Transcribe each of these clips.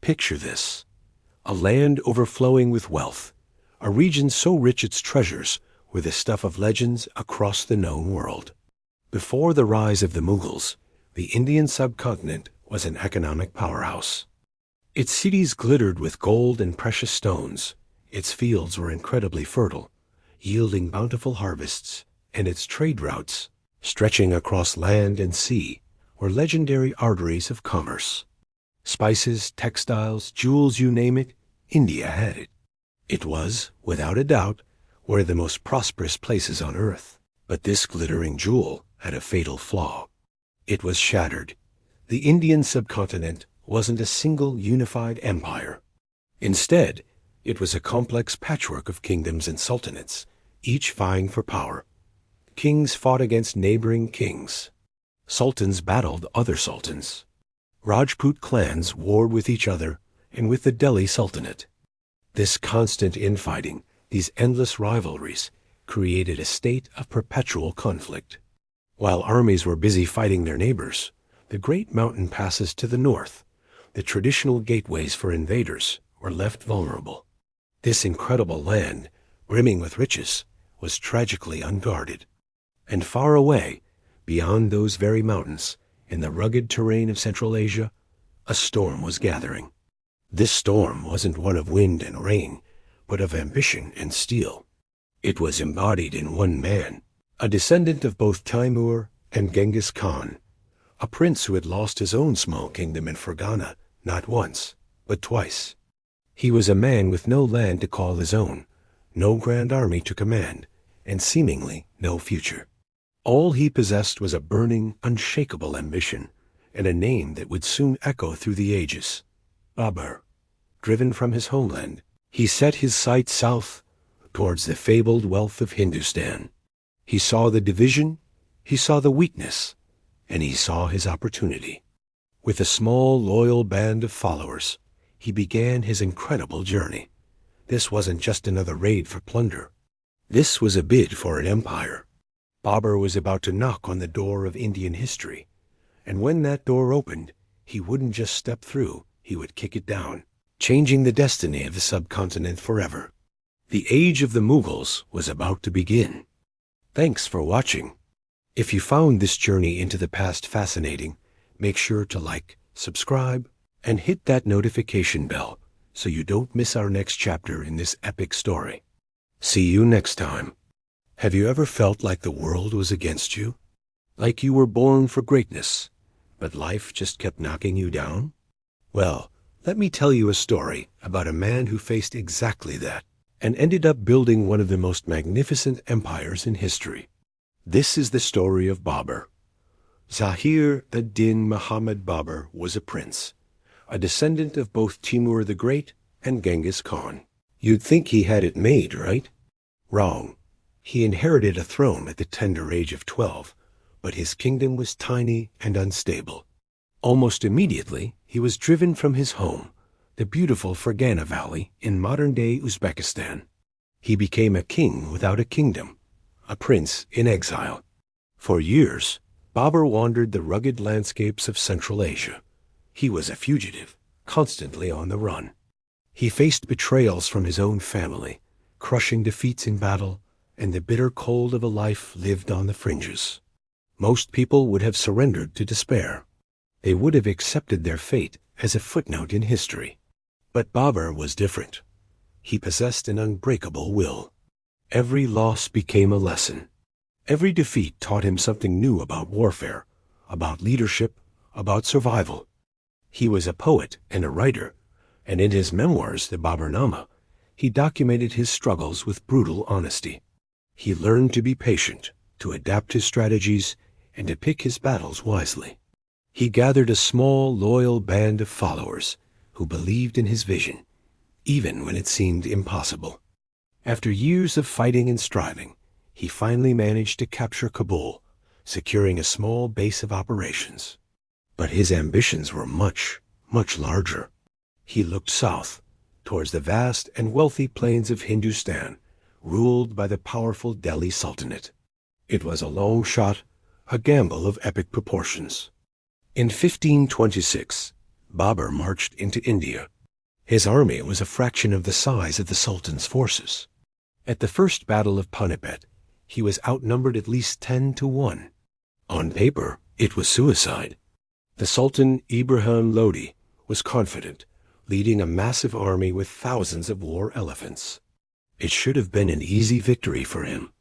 Picture this: a land overflowing with wealth, a region so rich its treasures were the stuff of legends across the known world. Before the rise of the Mughals, the Indian subcontinent was an economic powerhouse. Its cities glittered with gold and precious stones, its fields were incredibly fertile, yielding bountiful harvests, and its trade routes, stretching across land and sea, were legendary arteries of commerce. Spices, textiles, jewels, you name it, India had it. It was, without a doubt, one of the most prosperous places on earth. But this glittering jewel had a fatal flaw. It was shattered. The Indian subcontinent wasn't a single unified empire. Instead, it was a complex patchwork of kingdoms and sultanates, each vying for power. Kings fought against neighboring kings. Sultans battled other sultans. Rajput clans warred with each other and with the Delhi Sultanate. This constant infighting, these endless rivalries, created a state of perpetual conflict. While armies were busy fighting their neighbors, the great mountain passes to the north, the traditional gateways for invaders, were left vulnerable. This incredible land, brimming with riches, was tragically unguarded. And far away, beyond those very mountains, in the rugged terrain of Central Asia, a storm was gathering. This storm wasn't one of wind and rain, but of ambition and steel. It was embodied in one man, a descendant of both Timur and Genghis Khan, a prince who had lost his own small kingdom in Fergana not once, but twice. He was a man with no land to call his own, no grand army to command, and seemingly no future. All he possessed was a burning, unshakable ambition, and a name that would soon echo through the ages: Babur. Driven from his homeland, he set his sights south, towards the fabled wealth of Hindustan. He saw the division, he saw the weakness, and he saw his opportunity. With a small, loyal band of followers, he began his incredible journey. This wasn't just another raid for plunder. This was a bid for an empire. Babur was about to knock on the door of Indian history, and when that door opened, he wouldn't just step through, he would kick it down, changing the destiny of the subcontinent forever. The age of the Mughals was about to begin. Thanks for watching. If you found this journey into the past fascinating, make sure to like, subscribe, and hit that notification bell so you don't miss our next chapter in this epic story. See you next time. Have you ever felt like the world was against you? Like you were born for greatness, but life just kept knocking you down? Well, let me tell you a story about a man who faced exactly that, and ended up building one of the most magnificent empires in history. This is the story of Babur. Zahir ad-Din Muhammad Babur was a prince, a descendant of both Timur the Great and Genghis Khan. You'd think he had it made, right? Wrong. He inherited a throne at the tender age of 12, but his kingdom was tiny and unstable. Almost immediately, he was driven from his home, the beautiful Fergana Valley in modern-day Uzbekistan. He became a king without a kingdom, a prince in exile. For years, Babur wandered the rugged landscapes of Central Asia. He was a fugitive, constantly on the run. He faced betrayals from his own family, crushing defeats in battle, and the bitter cold of a life lived on the fringes. Most people would have surrendered to despair. They would have accepted their fate as a footnote in history. But Babur was different. He possessed an unbreakable will. Every loss became a lesson. Every defeat taught him something new about warfare, about leadership, about survival. He was a poet and a writer, and in his memoirs, the Baburnama, he documented his struggles with brutal honesty. He learned to be patient, to adapt his strategies, and to pick his battles wisely. He gathered a small, loyal band of followers who believed in his vision, even when it seemed impossible. After years of fighting and striving, he finally managed to capture Kabul, securing a small base of operations. But his ambitions were much, much larger. He looked south, towards the vast and wealthy plains of Hindustan, ruled by the powerful Delhi Sultanate. It was a long shot, a gamble of epic proportions. In 1526, Babur marched into India, His army was a fraction of the size of the Sultan's forces. At the First Battle of Panipet, he was outnumbered at least 10-1. On paper, it was suicide. The Sultan Ibrahim Lodi was confident, leading a massive army with thousands of war elephants. It should have been an easy victory for him.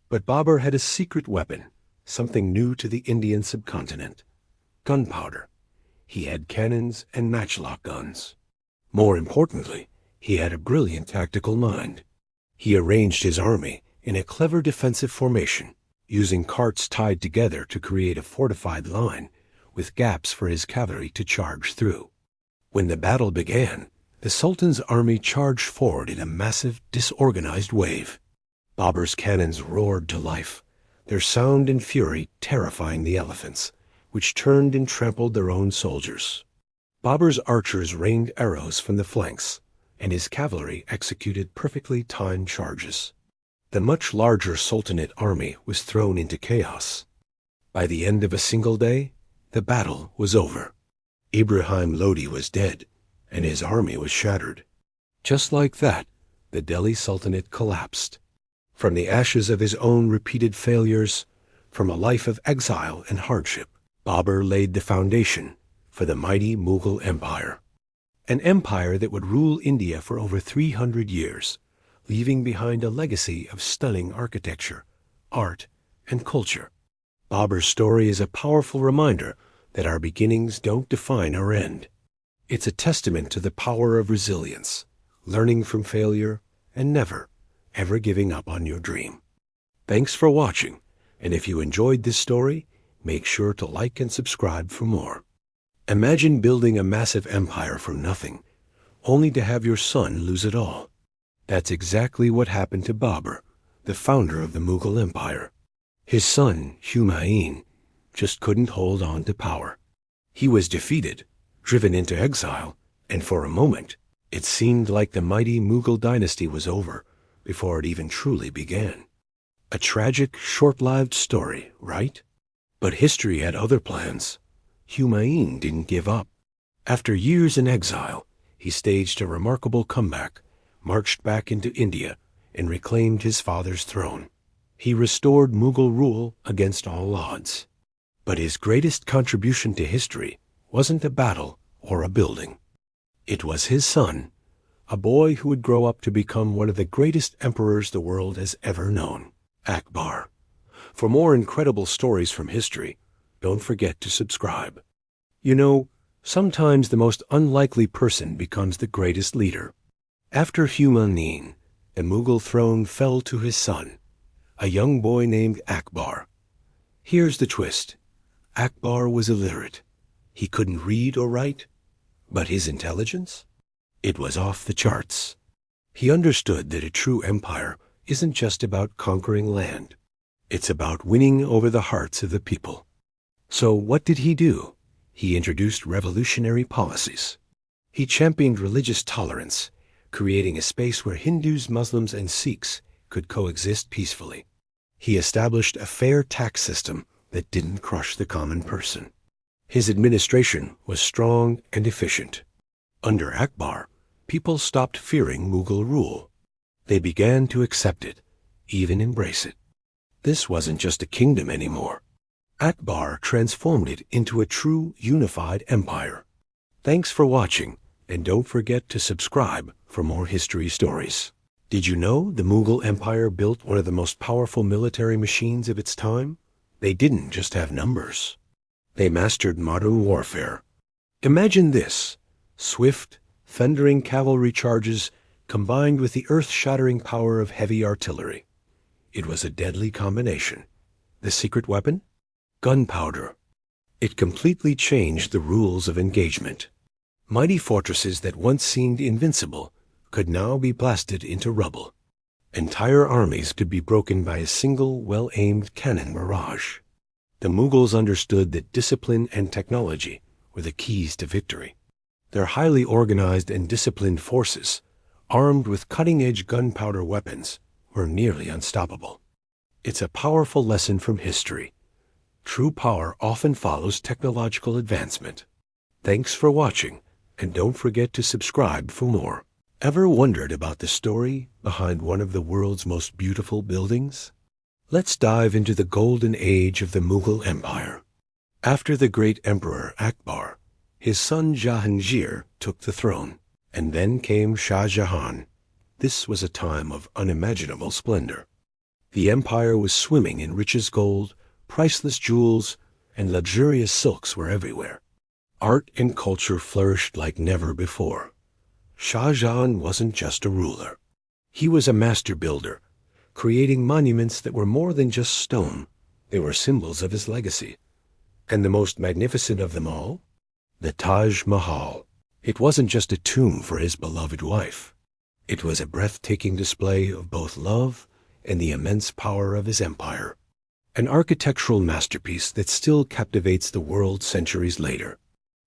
But Babur had a secret weapon, something new to the Indian subcontinent: gunpowder. He had cannons and matchlock guns. More importantly, he had a brilliant tactical mind. He arranged his army in a clever defensive formation, using carts tied together to create a fortified line with gaps for his cavalry to charge through. When the battle began, the Sultan's army charged forward in a massive, disorganized wave. Babur's cannons roared to life, their sound and fury terrifying the elephants, which turned and trampled their own soldiers. Babur's archers rained arrows from the flanks, and his cavalry executed perfectly timed charges. The much larger Sultanate army was thrown into chaos. By the end of a single day, the battle was over. Ibrahim Lodi was dead, and his army was shattered. Just like that, the Delhi Sultanate collapsed. From the ashes of his own repeated failures, from a life of exile and hardship, Babur laid the foundation for the mighty Mughal Empire. An empire that would rule India for over 300 years, leaving behind a legacy of stunning architecture, art, and culture. Babur's story is a powerful reminder that our beginnings don't define our end. It's a testament to the power of resilience, learning from failure, and never, ever giving up on your dream. Thanks for watching, and if you enjoyed this story, make sure to like and subscribe for more. Imagine building a massive empire from nothing, only to have your son lose it all. That's exactly what happened to Babur, the founder of the Mughal Empire. His son, Humayun, just couldn't hold on to power. He was defeated, driven into exile, and for a moment, it seemed like the mighty Mughal dynasty was over before it even truly began. A tragic, short-lived story, right? But history had other plans. Humayun didn't give up. After years in exile, he staged a remarkable comeback, marched back into India, and reclaimed his father's throne. He restored Mughal rule against all odds. But his greatest contribution to history wasn't a battle or a building. It was his son, a boy who would grow up to become one of the greatest emperors the world has ever known, Akbar. For more incredible stories from history, don't forget to subscribe. You know, sometimes the most unlikely person becomes the greatest leader. After Humayun, the Mughal throne fell to his son, a young boy named Akbar. Here's the twist. Akbar was illiterate. He couldn't read or write, but his intelligence? It was off the charts. He understood that a true empire isn't just about conquering land. It's about winning over the hearts of the people. So what did he do? He introduced revolutionary policies. He championed religious tolerance, creating a space where Hindus, Muslims, and Sikhs could coexist peacefully. He established a fair tax system that didn't crush the common person. His administration was strong and efficient. Under Akbar, people stopped fearing Mughal rule. They began to accept it, even embrace it. This wasn't just a kingdom anymore. Akbar transformed it into a true unified empire. Thanks for watching, and don't forget to subscribe for more history stories. Did you know the Mughal Empire built one of the most powerful military machines of its time? They didn't just have numbers. They mastered modern warfare. Imagine this: swift, thundering cavalry charges combined with the earth-shattering power of heavy artillery. It was a deadly combination. The secret weapon? Gunpowder. It completely changed the rules of engagement. Mighty fortresses that once seemed invincible could now be blasted into rubble. Entire armies could be broken by a single well-aimed cannon barrage. The Mughals understood that discipline and technology were the keys to victory. Their highly organized and disciplined forces, armed with cutting-edge gunpowder weapons, were nearly unstoppable. It's a powerful lesson from history. True power often follows technological advancement. Thanks for watching. and don't forget to subscribe for more. Ever wondered about the story behind one of the world's most beautiful buildings? Let's dive into the golden age of the Mughal Empire. After the great emperor Akbar, his son Jahangir took the throne, and then came Shah Jahan. This was a time of unimaginable splendor. The empire was swimming in richest gold, priceless jewels, and luxurious silks were everywhere. Art and culture flourished like never before. Shah Jahan wasn't just a ruler. He was a master builder, creating monuments that were more than just stone. They were symbols of his legacy. And the most magnificent of them all? The Taj Mahal. It wasn't just a tomb for his beloved wife. It was a breathtaking display of both love and the immense power of his empire. An architectural masterpiece that still captivates the world centuries later.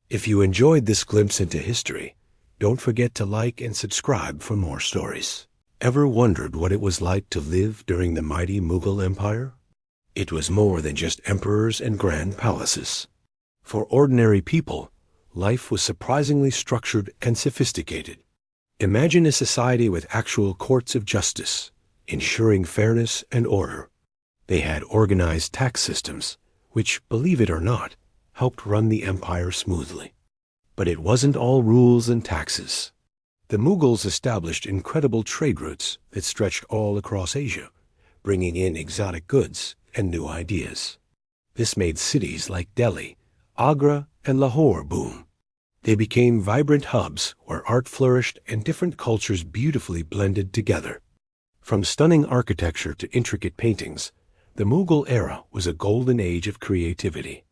If you enjoyed this glimpse into history, don't forget to like and subscribe for more stories. Ever wondered what it was like to live during the mighty Mughal Empire? It was more than just emperors and grand palaces. For ordinary people, life was surprisingly structured and sophisticated. Imagine a society with actual courts of justice, ensuring fairness and order. They had organized tax systems, which, believe it or not, helped run the empire smoothly. But it wasn't all rules and taxes. The Mughals established incredible trade routes that stretched all across Asia, bringing in exotic goods and new ideas. This made cities like Delhi, Agra, and Lahore boom. They became vibrant hubs where art flourished and different cultures beautifully blended together. From stunning architecture to intricate paintings, the Mughal era was a golden age of creativity.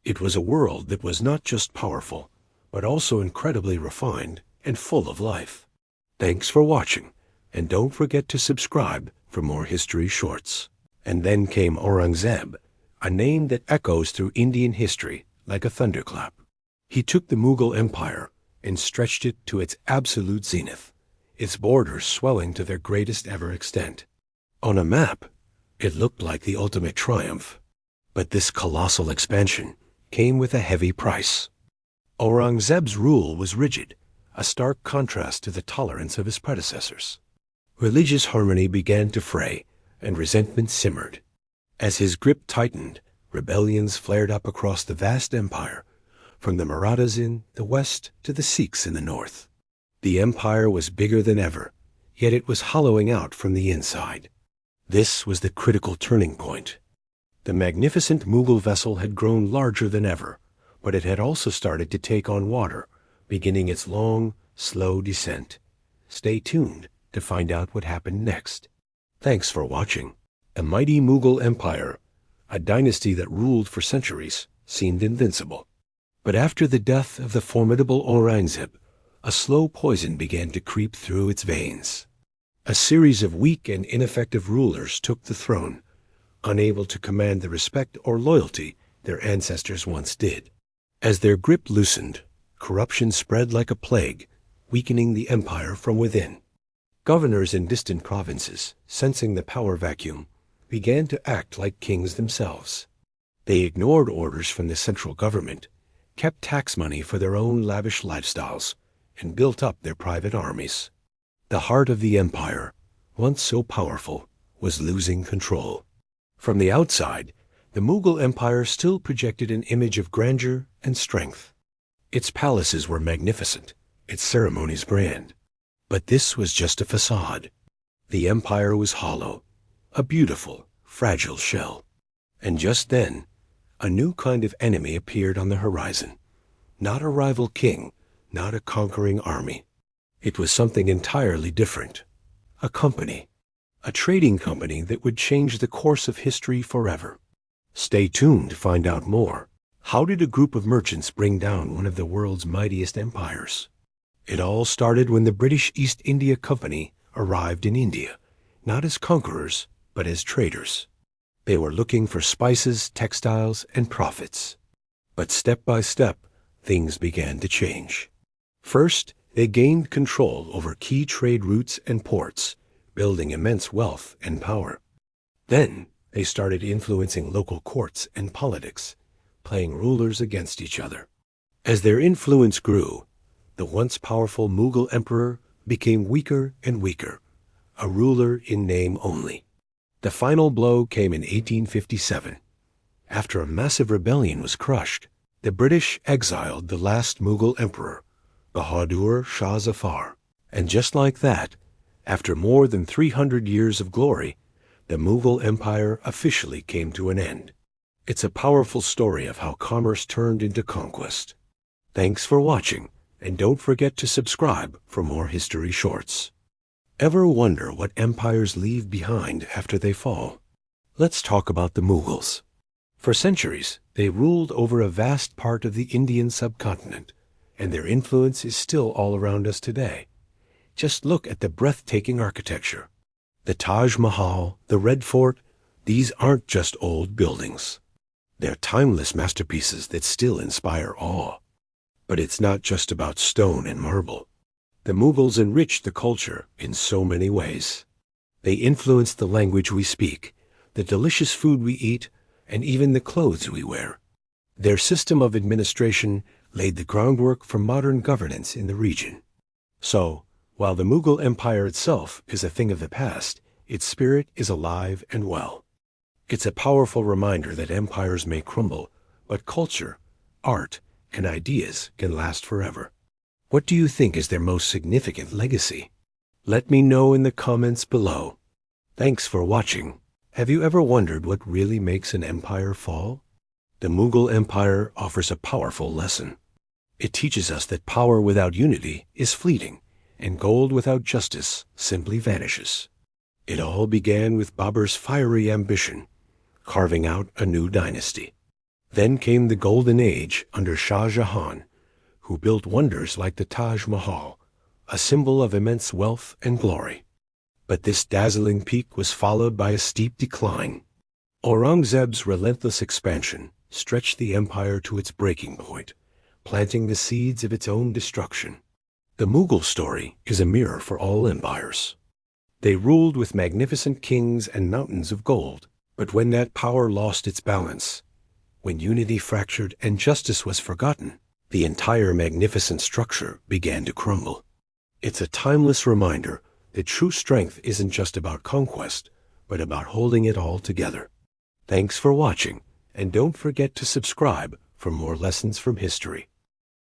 It was a world that was not just powerful, but also incredibly refined and full of life. Thanks for watching, and don't forget to subscribe for more history shorts. And then came Aurangzeb, a name that echoes through Indian history like a thunderclap. He took the Mughal Empire and stretched it to its absolute zenith, its borders swelling to their greatest ever extent. On a map, it looked like the ultimate triumph. But this colossal expansion came with a heavy price. Aurangzeb's rule was rigid, a stark contrast to the tolerance of his predecessors. Religious harmony began to fray, and resentment simmered. As his grip tightened, rebellions flared up across the vast empire, from the Marathas in the west to the Sikhs in the north. The empire was bigger than ever, yet it was hollowing out from the inside. This was the critical turning point. The magnificent Mughal vessel had grown larger than ever, but it had also started to take on water, beginning its long, slow descent. Stay tuned to find out what happened next. Thanks for watching. A mighty Mughal Empire, a dynasty that ruled for centuries, seemed invincible. But after the death of the formidable Aurangzeb, a slow poison began to creep through its veins. A series of weak and ineffective rulers took the throne, unable to command the respect or loyalty their ancestors once did. As their grip loosened, corruption spread like a plague, weakening the empire from within. Governors in distant provinces, sensing the power vacuum, began to act like kings themselves. They ignored orders from the central government, kept tax money for their own lavish lifestyles, and built up their private armies. The heart of the empire, once so powerful, was losing control. From the outside, the Mughal Empire still projected an image of grandeur and strength. Its palaces were magnificent, its ceremonies grand. But this was just a facade. The empire was hollow, a beautiful, fragile shell. And just then, a new kind of enemy appeared on the horizon. Not a rival king, not a conquering army. It was something entirely different. A company. A trading company that would change the course of history forever. Stay tuned to find out more. How did a group of merchants bring down one of the world's mightiest empires? It all started when the British East India Company arrived in India, not as conquerors, but as traders. They were looking for spices, textiles, and profits. But step by step, things began to change. First, they gained control over key trade routes and ports, building immense wealth and power. Then, they started influencing local courts and politics, playing rulers against each other. As their influence grew, The once powerful Mughal emperor became weaker and weaker, a ruler in name only. The final blow came in 1857. After a massive rebellion was crushed, the British exiled the last Mughal emperor, Bahadur Shah Jahan. And just like that, after more than 300 years of glory, the Mughal Empire officially came to an end. It's a powerful story of how commerce turned into conquest. Thanks for watching, and don't forget to subscribe for more history shorts. Ever wonder what empires leave behind after they fall? Let's talk about the Mughals. For centuries, they ruled over a vast part of the Indian subcontinent, and their influence is still all around us today. Just look at the breathtaking architecture. The Taj Mahal, the Red Fort, these aren't just old buildings. They're timeless masterpieces that still inspire awe. But it's not just about stone and marble. The Mughals enriched the culture in so many ways. They influenced the language we speak, the delicious food we eat, and even the clothes we wear. Their system of administration laid the groundwork for modern governance in the region. So, while the Mughal Empire itself is a thing of the past, its spirit is alive and well. It's a powerful reminder that empires may crumble, but culture, art, and ideas can last forever. What do you think is their most significant legacy? Let me know in the comments below. Thanks for watching. Have you ever wondered what really makes an empire fall? The Mughal Empire offers a powerful lesson. It teaches us that power without unity is fleeting, and gold without justice simply vanishes. It all began with Babur's fiery ambition, carving out a new dynasty. Then came the Golden Age under Shah Jahan, who built wonders like the Taj Mahal, a symbol of immense wealth and glory. But this dazzling peak was followed by a steep decline. Aurangzeb's relentless expansion stretched the empire to its breaking point, planting the seeds of its own destruction. The Mughal story is a mirror for all empires. They ruled with magnificent kings and mountains of gold, but when that power lost its balance, when unity fractured and justice was forgotten, the entire magnificent structure began to crumble. It's a timeless reminder that true strength isn't just about conquest, but about holding it all together. Thanks for watching, and don't forget to subscribe for more lessons from history.